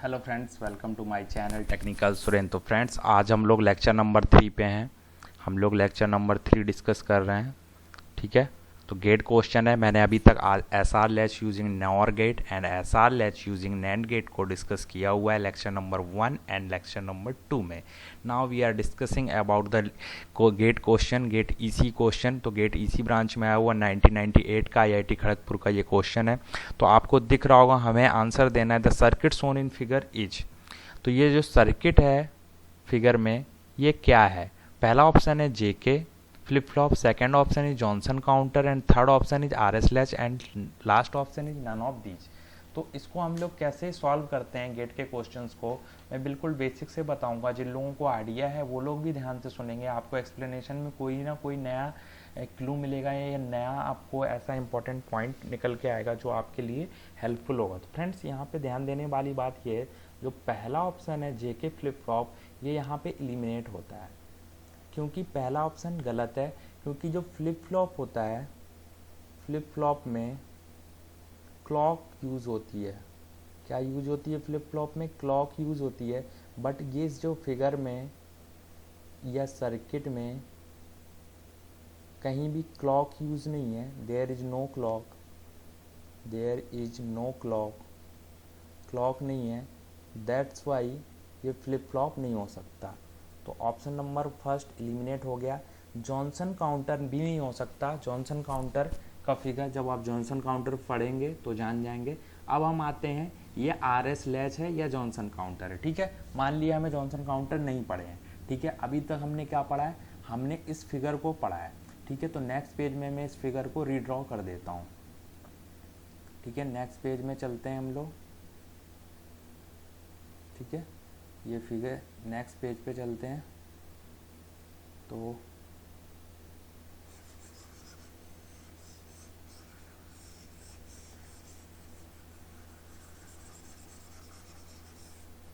Hello friends, welcome to my channel technical Suren. तो friends, आज हम लोग लेक्चर नंबर 3 पे हैं। हम लोग लेक्चर नंबर 3 डिस्कस कर रहे हैं। ठीक है, तो गेट क्वेश्चन है। मैंने अभी तक S R latch using NOR gate and S R latch using NAND gate को डिस्कस किया हुआ है lecture number 1 and lecture number 2 में। Now we are discussing about the GATE question, GATE EC question. तो गेट ईसी ब्रांच में आया हुआ 1998 का आईआईटी खड़गपुर का ये क्वेश्चन है। तो आपको दिख रहा होगा, हमें आंसर देना है the circuit Son in figure is. तो ये जो सर्किट है फिगर में, ये क्या है? पहला ऑप्शन है JK flip flop, second option is Johnson counter and third option is R S latch and last option is none of these. तो इसको हम लोग कैसे सॉल्व करते हैं गेट के क्वेश्चंस को, मैं बिल्कुल बेसिक से बताऊंगा। जिन लोगों को आइडिया है वो लोग भी ध्यान से सुनेंगे। आपको एक्सप्लेनेशन में कोई ना कोई नया क्लू मिलेगा या नया आपको ऐसा इंपॉर्टेंट पॉइंट निकल के आएगा जो आपके लिए हेल्पफुल होगा। तो फ्रेंड्स, यहाँ पे ध्यान देने वाली बात ये है, जो पहला ऑप्शन है जेके फ्लिप फ्लॉप, ये यहाँ पे एलिमिनेट होता है क्योंकि पहला ऑप्शन गलत है। क्योंकि जो फ्लिप फ्लॉप होता है, फ्लिप फ्लॉप में क्लॉक यूज़ होती है। क्या यूज होती है फ्लिप फ्लॉप में? क्लॉक यूज़ होती है। बट ये जो फिगर में या सर्किट में कहीं भी क्लॉक यूज़ नहीं है। There is no clock, there is no clock, clock नहीं है। दैट्स वाई ये फ्लिप फ्लॉप नहीं हो सकता। तो ऑप्शन नंबर फर्स्ट एलिमिनेट हो गया। जॉनसन काउंटर भी नहीं हो सकता। जॉनसन काउंटर का फिगर जब आप जॉनसन काउंटर पढ़ेंगे तो जान जाएंगे। अब हम आते हैं, ये आर एस लैच है या जॉनसन काउंटर है। ठीक है, मान लिया हमें जॉनसन काउंटर नहीं पढ़े हैं। ठीक है, अभी तक हमने क्या पढ़ा है? हमने इस फिगर को पढ़ा है। ठीक है, तो नेक्स्ट पेज में मैं इस फिगर को रीड्रॉ कर देता हूँ। ठीक है, नेक्स्ट पेज में चलते हैं हम लोग। ठीक है, ये फिगर नेक्स्ट पेज पे चलते हैं। तो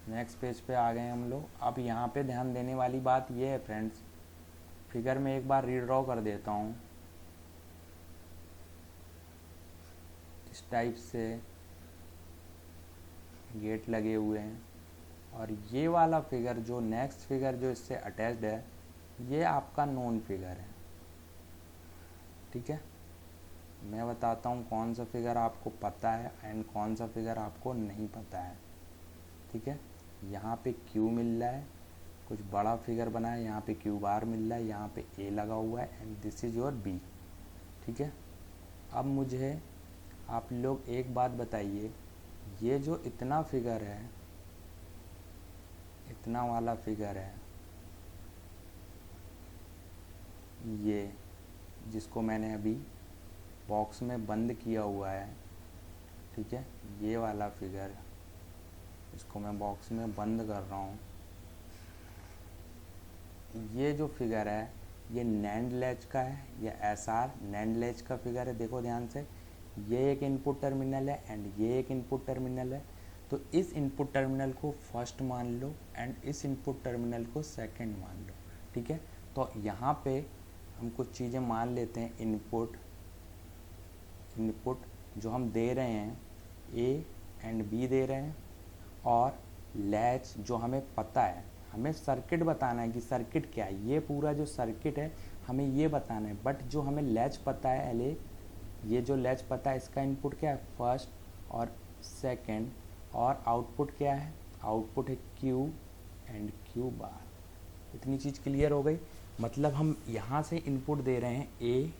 नेक्स्ट पेज पे आ गए हम लोग। अब यहाँ पे ध्यान देने वाली बात ये है फ्रेंड्स, फिगर में एक बार रीड्रॉ कर देता हूँ। इस टाइप से गेट लगे हुए हैं और ये वाला फिगर जो नेक्स्ट फिगर जो इससे अटैच्ड है, ये आपका नोन फिगर है। ठीक है, मैं बताता हूँ कौन सा फिगर आपको पता है एंड कौन सा फिगर आपको नहीं पता है। ठीक है, यहाँ पे क्यू मिल रहा है, कुछ बड़ा फिगर बना है, यहाँ पे क्यू बार मिल रहा है, यहाँ पे ए लगा हुआ है and this is your B. ठीक है, अब मुझे आप लोग एक बात बताइए, ये जो इतना फिगर है, इतना वाला फिगर है, ये जिसको मैंने अभी बॉक्स में बंद किया हुआ है, ठीक है, ये वाला फिगर, इसको मैं बॉक्स में बंद कर रहा हूँ। ये जो फिगर है ये नैंड लैच का है या एस आर नैंड लैच का फिगर है। देखो ध्यान से, ये एक इनपुट टर्मिनल है एंड ये एक इनपुट टर्मिनल है। तो इस इनपुट टर्मिनल को फर्स्ट मान लो एंड इस इनपुट टर्मिनल को सेकंड मान लो। ठीक है, तो यहाँ पे हम कुछ चीज़ें मान लेते हैं। इनपुट जो हम दे रहे हैं ए एंड बी दे रहे हैं, और लैच जो हमें पता है, हमें सर्किट बताना है कि सर्किट क्या है। ये पूरा जो सर्किट है हमें ये बताना है, बट जो हमें लैच पता है एले, ये जो लैच पता है इसका इनपुट क्या है? फर्स्ट और सेकंड, और आउटपुट क्या है? आउटपुट है क्यू एंड क्यू बार। इतनी चीज़ क्लियर हो गई। मतलब हम यहाँ से इनपुट दे रहे हैं, ए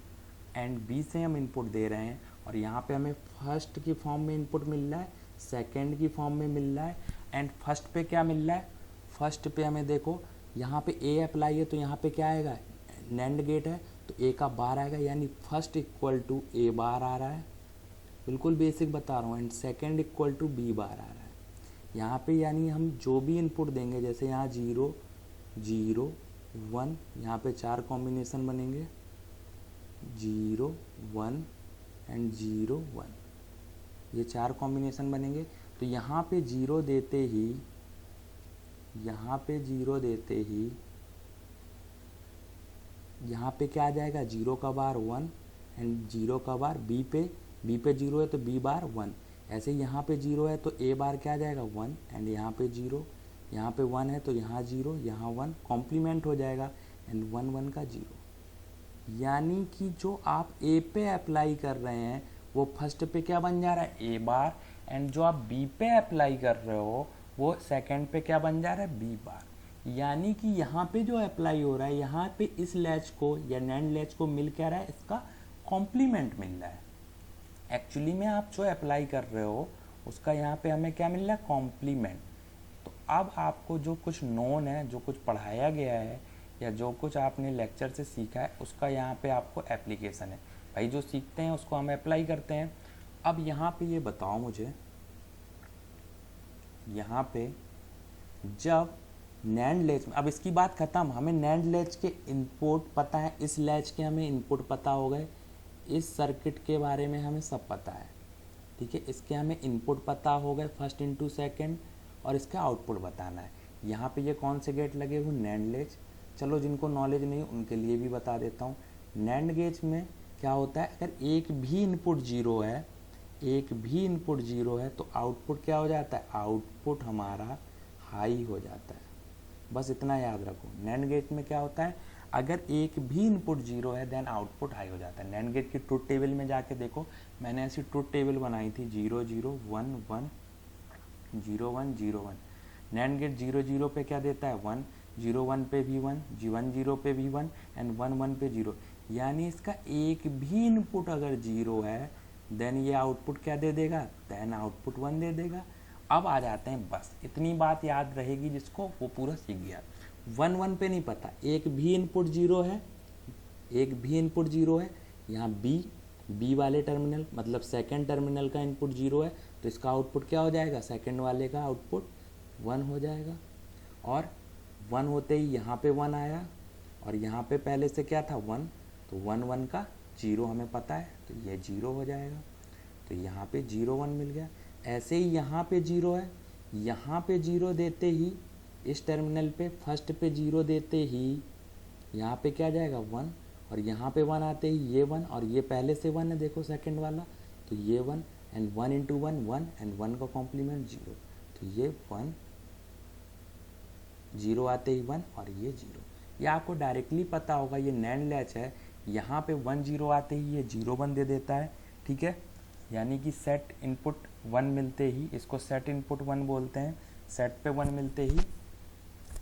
एंड बी से हम इनपुट दे रहे हैं, और यहाँ पे हमें फर्स्ट की फॉर्म में इनपुट मिल रहा है, सेकंड की फॉर्म में मिल रहा है, एंड फर्स्ट पे क्या मिल रहा है? फर्स्ट पे हमें देखो, यहाँ पे ए अप्लाई है तो यहाँ पे क्या आएगा? नैंड गेट है तो ए का बार आएगा, यानी फर्स्ट इक्वल टू ए बार आ रहा है, बिल्कुल बेसिक बता रहा हूँ, and second equal to B बार आ रहा है। यहाँ पे यानी हम जो भी इनपुट देंगे, जैसे यहाँ 0 0 1, यहाँ पे 4 कॉम्बिनेशन बनेंगे, 0 1 एंड 0 1, ये 4 कॉम्बिनेशन बनेंगे। तो यहाँ पे 0 देते ही, यहाँ पे 0 देते ही यहाँ पे क्या आ जाएगा? 0 का बार 1 एंड 0 का बार बी पे 0 है तो बी बार 1, ऐसे यहाँ पे 0 है तो ए बार क्या आ जाएगा 1, एंड यहाँ पे 0, यहाँ पे 1 है तो यहाँ 0, यहाँ 1, कॉम्प्लीमेंट हो जाएगा, एंड 1 1 का 0। यानी कि जो आप ए पे अप्लाई कर रहे हैं वो फर्स्ट पे क्या बन जा रहा है ए बार, एंड जो आप बी पे अप्लाई कर रहे हो वो सेकंड पे क्या बन जा रहा है बी बार। यानी कि यहाँ पे जो अप्लाई हो रहा है यहाँ पे इस लैच को या नैंड लैच को मिल क्या रहा है, इसका कॉम्प्लीमेंट मिल रहा है। एक्चुअली में आप जो अप्लाई कर रहे हो उसका यहाँ पे हमें क्या मिल रहा है, कॉम्प्लीमेंट। तो अब आपको जो कुछ नोन है, जो कुछ पढ़ाया गया है या जो कुछ आपने लेक्चर से सीखा है उसका यहाँ पे आपको एप्लीकेशन है। भाई जो सीखते हैं उसको हम अप्लाई करते हैं। अब यहाँ पे ये बताओ मुझे, यहाँ पे जब नैंड लैच में, अब इसकी बात खत्म, हमें नैंड लैच के इनपुट पता है, इस लैच के हमें इनपुट पता हो गए, इस सर्किट के बारे में हमें सब पता है, ठीक है। इसके हमें इनपुट पता हो गए फर्स्ट इनटू सेकंड, और इसका आउटपुट बताना है। यहाँ पे ये कौन से गेट लगे हुए, नैंड लैच। चलो जिनको नॉलेज नहीं उनके लिए भी बता देता हूँ। नैंड गेट में क्या होता है, अगर एक भी इनपुट जीरो है, एक भी इनपुट जीरो है तो आउटपुट क्या हो जाता है, आउटपुट हमारा हाई हो जाता है। बस इतना याद रखो। नैंड गेट में क्या होता है, अगर एक भी इनपुट जीरो है देन आउटपुट हाई हो जाता है। नैंड गेट की ट्रुथ टेबल में जाके देखो, मैंने ऐसी ट्रुथ टेबल बनाई थी 0 0 1 1 0 1 0 1। नैंड गेट 0 0 पे क्या देता है 1, 0 1 पे भी 1, 1 0 पे भी 1, एंड 1 1 पे 0। यानी इसका एक भी इनपुट अगर जीरो है देन ये आउटपुट क्या दे देगा, देन आउटपुट 1 दे देगा। अब आ जाते हैं, बस इतनी बात याद रहेगी जिसको वो पूरा सीख गया। 1 1 पे नहीं पता, एक भी इनपुट जीरो है, एक भी इनपुट जीरो है। यहाँ बी वाले टर्मिनल मतलब सेकंड टर्मिनल का इनपुट जीरो है तो इसका आउटपुट क्या हो जाएगा, सेकंड वाले का आउटपुट 1 हो जाएगा। और 1 होते ही यहाँ पे 1 आया, और यहाँ पे पहले से क्या था 1, तो 1 1 का 0 हमें पता है तो ये 0 हो जाएगा। तो यहाँ पे 0 1 मिल गया। ऐसे ही यहाँ पे 0 है, यहाँ पे 0 देते ही इस टर्मिनल पे फर्स्ट पे 0 देते ही यहाँ पे क्या जाएगा 1, और यहाँ पे 1 आते ही ये 1, और ये पहले से 1 है देखो सेकंड वाला, तो ये 1, एंड 1 इंटू 1 1, एंड 1 का कॉम्प्लीमेंट 0, तो ये 1, 0 आते ही 1 और ये 0। ये आपको डायरेक्टली पता होगा, ये नैंड लैच है, यहाँ पे 1 0 आते ही ये 0 1 दे देता है, ठीक है। यानी कि सेट इनपुट 1 मिलते ही, इसको सेट इनपुट 1 बोलते हैं, सेट पे 1 मिलते ही,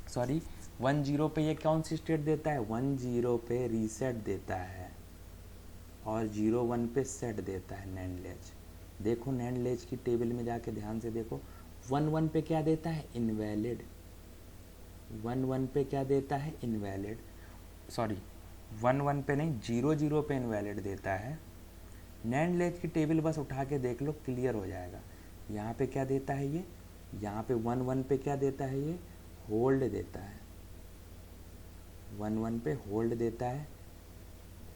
सॉरी 1 0 पे ये कौन सी स्टेट देता है, 1 0 पे रीसेट देता है, और 0 1 पे सेट देता है नैंड लैच। देखो नैंड लैच की टेबल में जाके ध्यान से देखो, 1 1 पे क्या देता है, इनवैलिड। 1 1 पे क्या देता है, इनवैलिड, सॉरी 1 1 पे नहीं, 0 0 पे इनवैलिड देता है। नैंड लैच की टेबल बस उठा के देख लो, क्लियर हो जाएगा। यहाँ पे क्या देता है ये, यहाँ पे 1 1 पे क्या देता है ये, होल्ड देता है। 1 1 पे होल्ड देता है,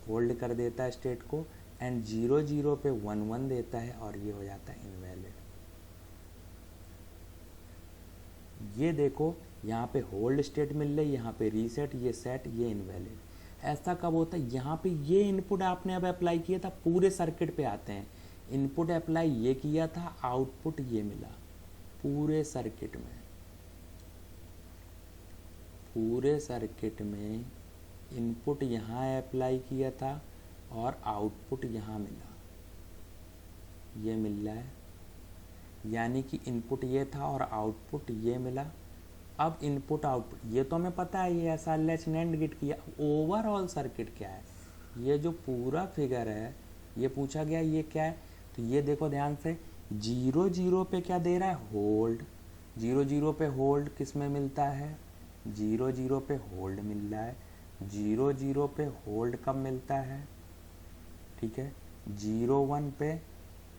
होल्ड कर देता है स्टेट को, एंड 0 0 पे 1 1 देता है, और ये हो जाता है इनवैलिड। ये देखो यहाँ पे होल्ड स्टेट मिल रही, यहाँ पे रीसेट, ये सेट, ये इनवैलिड। ऐसा कब होता है, यहाँ पे ये इनपुट आपने अब अप्लाई किया था, पूरे सर्किट पे आते हैं। इनपुट अप्लाई ये किया था, आउटपुट ये मिला पूरे सर्किट में, पूरे सर्किट में इनपुट यहाँ अप्लाई किया था और आउटपुट यहाँ मिला, ये मिल रहा है। यानी कि इनपुट ये था और आउटपुट ये मिला। अब इनपुट आउटपुट ये तो हमें पता है, ये ऐसा लैच नैंड गेट किया। ओवरऑल सर्किट क्या है, ये जो पूरा फिगर है ये पूछा गया ये क्या है, तो ये देखो ध्यान से, 0 0 पे क्या दे रहा है, होल्ड। 0 0 पे होल्ड किस में मिलता है, 0 0 पे होल्ड मिल रहा है। 0 0 पे होल्ड कब मिलता है, ठीक है, 0 1 पे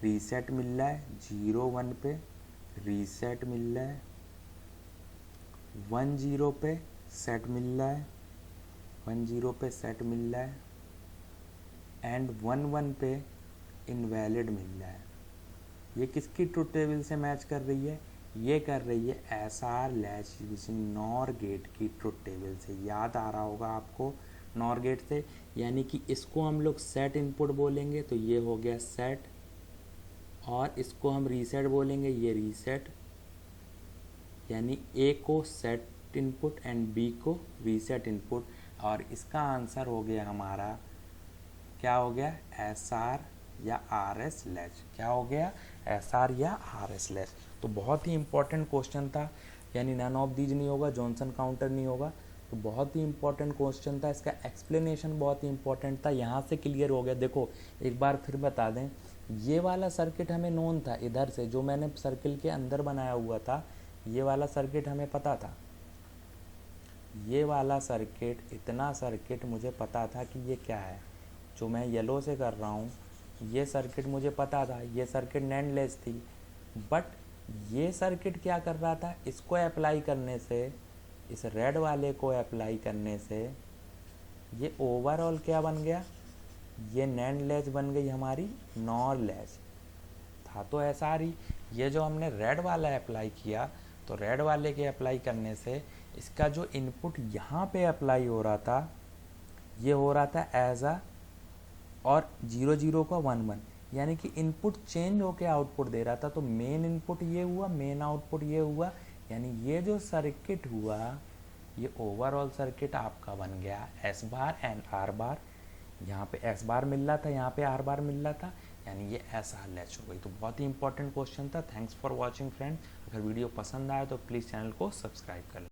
रीसेट मिल रहा है, 0 1 पे रीसेट मिल रहा है, 1 0 पे सेट मिल रहा है, 1 0 पे सेट मिल रहा है, एंड 1 1 पे इनवैलिड मिल रहा है। ये किसकी ट्रुथ टेबल से मैच कर रही है, ये कर रही है SR latch using NOR gate की ट्रुथ टेबल से। याद आ रहा होगा आपको नॉर गेट से, यानी कि इसको हम लोग सेट इनपुट बोलेंगे, तो ये हो गया सेट, और इसको हम रीसेट बोलेंगे, ये रीसेट, यानी ए को सेट इनपुट एंड बी को रीसेट इनपुट। और इसका आंसर हो गया हमारा, क्या हो गया, एस आर या आर एस लैच। क्या हो गया, एस आर या आर एस लैच। तो बहुत ही इंपॉर्टेंट क्वेश्चन था, यानी नन ऑफ दीज नहीं होगा, जॉनसन काउंटर नहीं होगा। तो बहुत ही इंपॉर्टेंट क्वेश्चन था, इसका एक्सप्लेनेशन बहुत ही इंपॉर्टेंट था, यहाँ से क्लियर हो गया। देखो एक बार फिर बता दें, ये वाला सर्किट हमें नोन था, इधर से जो मैंने सर्किल के अंदर बनाया हुआ था, ये वाला सर्किट हमें पता था, ये वाला सर्किट, इतना सर्किट मुझे पता था कि ये क्या है, जो मैं येलो से कर रहा हूँ, ये सर्किट मुझे पता था, ये सर्किट नैंड लेस थी। बट ये सर्किट क्या कर रहा था, इसको अप्लाई करने से, इस रेड वाले को अप्लाई करने से ये ओवरऑल क्या बन गया, ये नैंड लैच बन गई हमारी नॉर लैच। था तो ऐसा ही, ये जो हमने रेड वाला अप्लाई किया, तो रेड वाले के अप्लाई करने से इसका जो इनपुट यहाँ पे अप्लाई हो रहा था, ये हो रहा था एज अ, और 0 0 का 1 1, यानी कि इनपुट चेंज होके आउटपुट दे रहा था। तो मेन इनपुट ये हुआ, मेन आउटपुट ये हुआ, यानी ये जो सर्किट हुआ, ये ओवरऑल सर्किट आपका बन गया एस बार एंड आर बार। यहाँ पे एस बार मिल रहा था, यहाँ पे आर बार मिल रहा था, यानी ये एस आर लैच हो गई। तो बहुत ही इंपॉर्टेंट क्वेश्चन था। Thanks for watching friend. अगर वीडियो पसंद आया तो प्लीज़ चैनल को सब्सक्राइब कर लें।